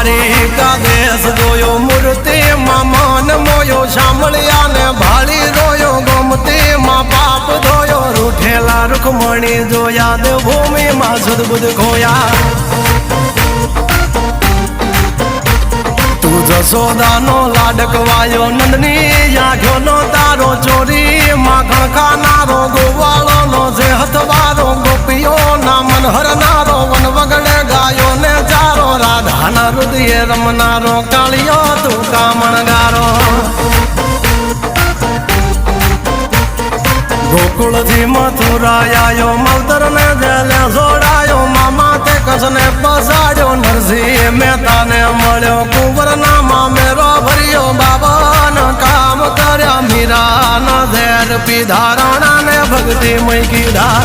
દ્વારિકા દેશ જોયો મૂર્તિ માં મન મોયો સાંભળ્યા ને ભાળી જોયો ગમતી માં પાપ ધોયો રૂઠેલા રૂખમણી જોયા દેવભૂમિ માં સદબુદ્ધ ખોયા તું જશોદાનો લાડકવાયો નંદની આંખો નો તારો ચોરી માખણ ખાનારો ગોવાળો નો જે હથવારો ગોપીઓ ના મન હરનારો વન વગડે ગાયો ને ચારો રાધાના હૃદય રમનારો કાળિયો તું કામણગારો ગોકુળ થી મથુરા આયો માવતર ને જેલે જોડાયો મામા તે કસને પસાડ્યો નરસિંહ મહેતા ને મળ્યો કુંવર ના મામેરો ભર્યો બાબા ન કામ કર્યા મીરા ન ઝેર પીધા રાણા ને ભક્તિ મય કીધા